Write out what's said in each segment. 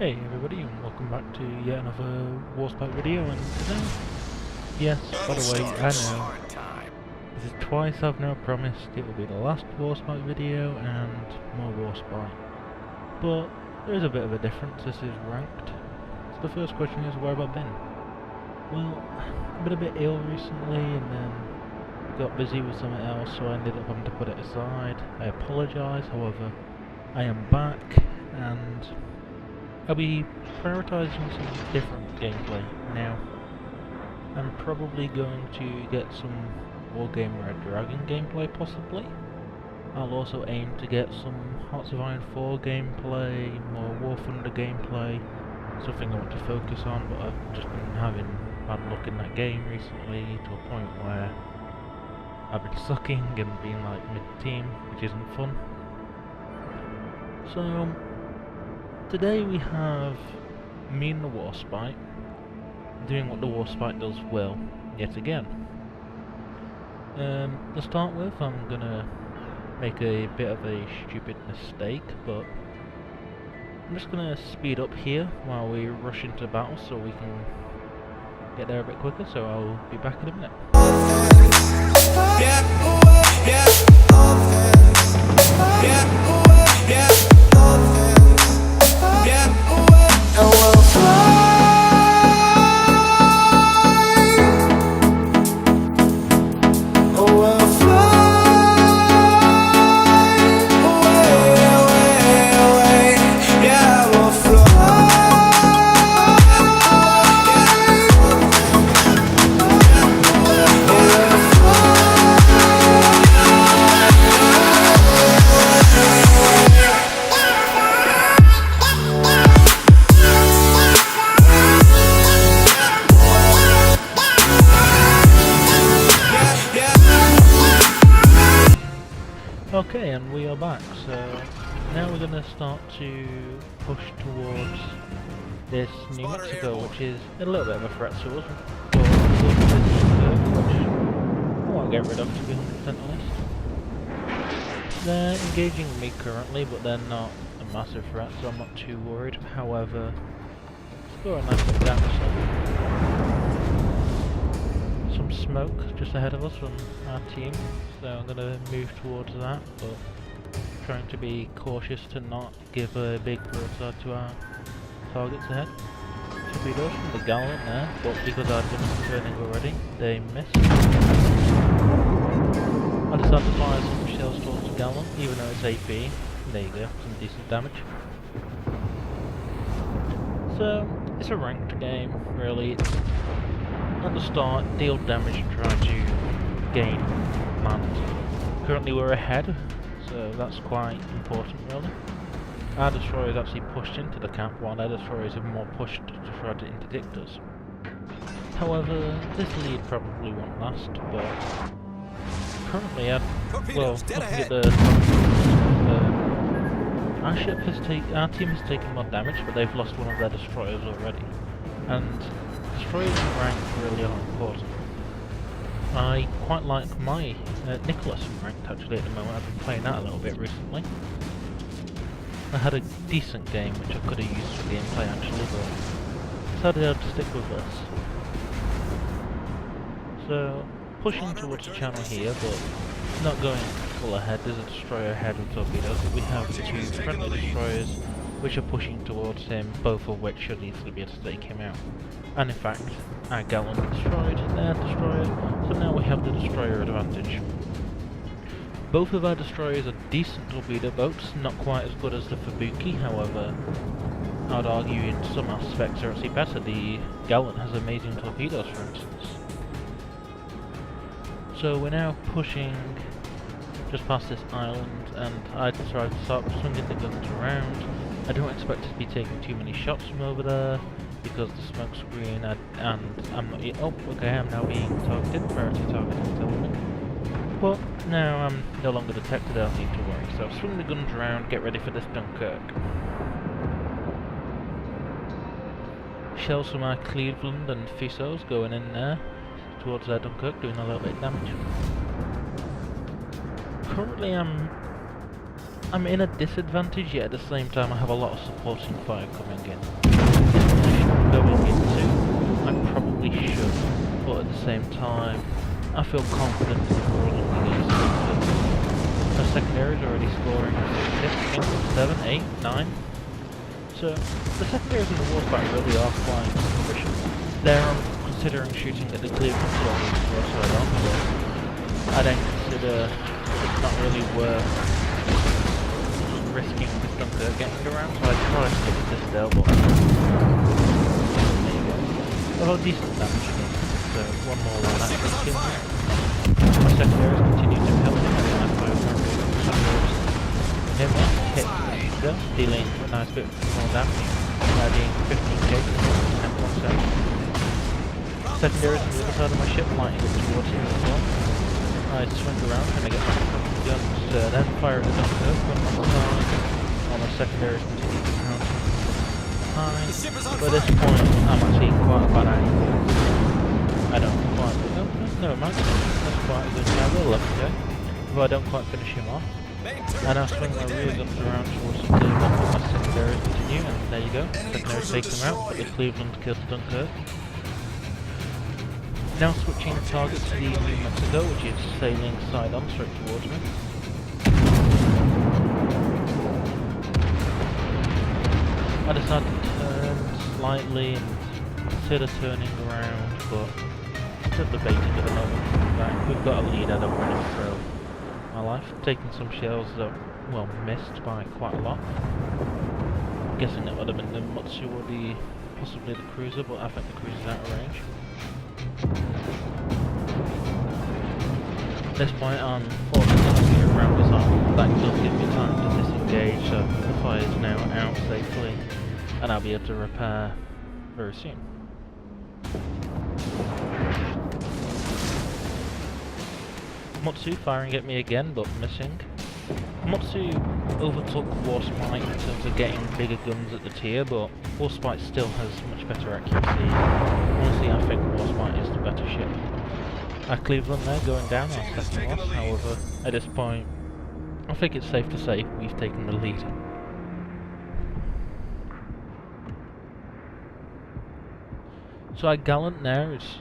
Hey everybody, and welcome back to yet another WARSPITE video. And today, yes, by the way, I know this is twice I've now promised it will be the last WARSPITE video and more WARSPITE, but there is a bit of a difference. This is ranked. So the first question is, where have I been? Well, I've been a bit ill recently and then got busy with something else, so I ended up having to put it aside. I apologise, however, I am back and I'll be prioritising some different gameplay now. I'm probably going to get some Wargame Red Dragon gameplay, possibly. I'll also aim to get some Hearts of Iron 4 gameplay, more War Thunder gameplay, something I want to focus on, but I've just been having bad luck in that game recently to a point where I've been sucking and being like mid-team, which isn't fun. So today we have me and the WARSPITE doing what the WARSPITE does well, yet again. To start with, I'm gonna make a bit of a stupid mistake, but I'm just gonna speed up here while we rush into battle so we can get there a bit quicker, so I'll be back in a minute. Okay, and we are back, so now we're going to start to push towards this New Mexico, which is a little bit of a threat to us, but which I won't get rid of, to be 100% honest. They're engaging me currently, but they're not a massive threat, so I'm not too worried. However, score a nice little damage. Some smoke just ahead of us from our team, so I'm going to move towards that, but trying to be cautious to not give a big broadside to our targets ahead. Torpedoes from the Gallant there, but because I'd been turning already, they missed. I decided to fire some shells towards the Gallant, even though it's AP. There you go, some decent damage. So, it's a ranked game, really. At the start, deal damage and try to gain command. Currently we're ahead, so that's quite important really. Our destroyers actually pushed into the camp, while their destroyers have more pushed to try to interdict us. However, this lead probably won't last, but currently looking at our team has taken more damage, but they've lost one of their destroyers already. And destroyers in rank really are important. I quite like my Nicholas in ranked actually at the moment. I've been playing that a little bit recently. I had a decent game which I could have used for gameplay actually, but decided I'd stick with this. So, pushing towards the channel here, but not going full ahead. There's a destroyer ahead with torpedoes, but we have two friendly destroyers which are pushing towards him, both of which should easily be able to take him out. And in fact, our Gallant destroyed their destroyer, so now we have the destroyer advantage. Both of our destroyers are decent torpedo boats, not quite as good as the Fubuki, however, I'd argue in some aspects are actually better. The Gallant has amazing torpedoes, for instance. So we're now pushing just past this island, and I decided to start swinging the guns around. I don't expect to be taking too many shots from over there, because the smoke screen, and I'm not yet. Oh, okay, I'm now being targeted, priority targeted, but now I'm no longer detected, I don't need to worry. So swing the guns around, get ready for this Dunkirk. Shells from our Cleveland and Fusos going in there, towards their Dunkirk, doing a little bit of damage. Currently I'm I'm in a disadvantage, yet at the same time I have a lot of supporting fire coming in. Going into, I probably should, but at the same time, I feel confident in rolling against it. My secondary is already scoring 6, 7, 8, 9. So the secondaries in the Warspite really are quite efficient. There I'm considering shooting at the Cleveland along with broadside on, but I don't consider it's not really worth risking this dunker getting around, so I try to stick with this there, but there you go. Although decent damage again, so one more one actually kills me. My secondaries continue to help me, and I fire secondaries. Hit me, hit the dealing a nice bit more damage, adding 15k and 1 secondaries on the other side of my ship, lighting up towards him as well. I swing around trying to get my guns, then fire at the dunker, run on the side, while my secondaries continue to count high. But at this point, I'm actually quite a bad angle. I don't quite, no, that's quite a good angle, okay. If I don't quite finish him off. And I'll swing my rear guns around towards the Cleveland, but my secondaries continue, and there you go. Secondaries take them out, but the Cleveland kills Dunkirk. Now switching target to the New Mexico, which is sailing side on straight towards me. I decided to turn slightly and consider turning around, but instead debating at the moment. Right, we've got a lead, I don't want to throw my life. Taking some shells that, well, missed by quite a lot. I'm guessing it would have been the Mutsu or possibly the cruiser, but I think the cruiser's out of range. At this point I'm fortunately around the side. That does give me time to disengage, so the fire is now out safely and I'll be able to repair very soon. Mutsu firing at me again, but missing. Mutsu overtook WARSPITE in terms of getting bigger guns at the tier, but WARSPITE still has much better accuracy. Honestly, I think WARSPITE is the better ship. At Cleveland there, going down our second loss, however, at this point, I think it's safe to say we've taken the lead. So our Gallant now is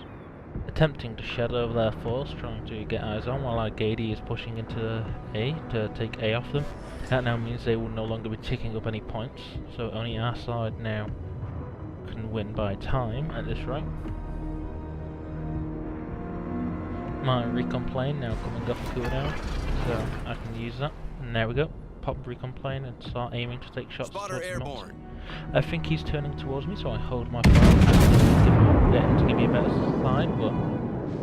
attempting to shadow their force, trying to get eyes on, while our Gady is pushing into A to take A off them. That now means they will no longer be ticking up any points, so only our side now can win by time at this rate. My recon plane now coming off cooldown, so I can use that. And there we go. Pop recon plane and start aiming to take shots towards the north. I think he's turning towards me, so I hold my fire to give me a better side, but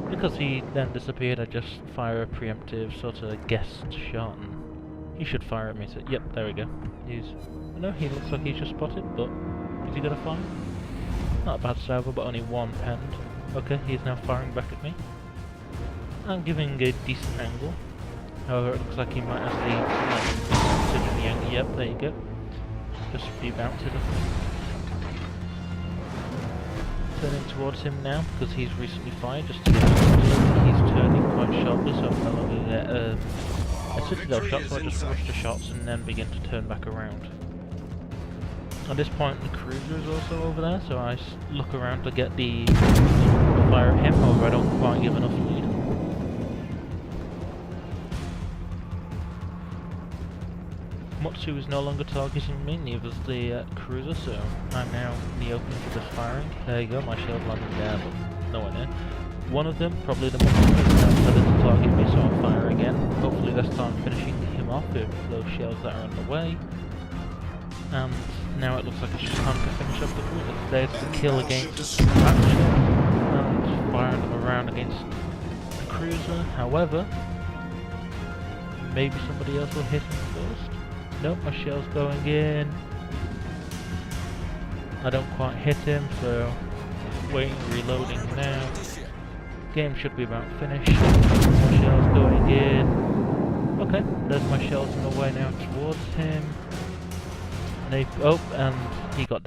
because he then disappeared, I just fire a preemptive sort of guessed shot, and he should fire at me. So yep, there we go. No, he looks like he's just spotted, but is he gonna fire? Not a bad salvo, but only one penned. Okay, he's now firing back at me. I'm giving a decent angle. However, it looks like he might actually consider the angle. Yep, there you go. Just rebounded, I think. Turning towards him now because he's recently fired. Just to get he's turning quite sharply, so I'm no longer get a citadel shot. So I just rush the shots and then begin to turn back around. At this point, the cruiser is also over there, so I look around to get the fire at him. However, I don't quite give enough lead. Mutsu is no longer targeting me, neither is the cruiser, so I'm now in the open for this firing. There you go, my shield landed there, but nowhere near. One of them, probably the Mutsu, is now started to target me, so I'll fire again. Hopefully this time finishing him off with those shells that are on the way. And now it looks like it's just time to finish up the cruiser. There's the kill against that ship, and firing them around against the cruiser. However, maybe somebody else will hit him first. Nope, my shell's going in. I don't quite hit him, so waiting, reloading now. Game should be about finished. More shells going in. Okay, there's my shells on the way now towards him. And and he got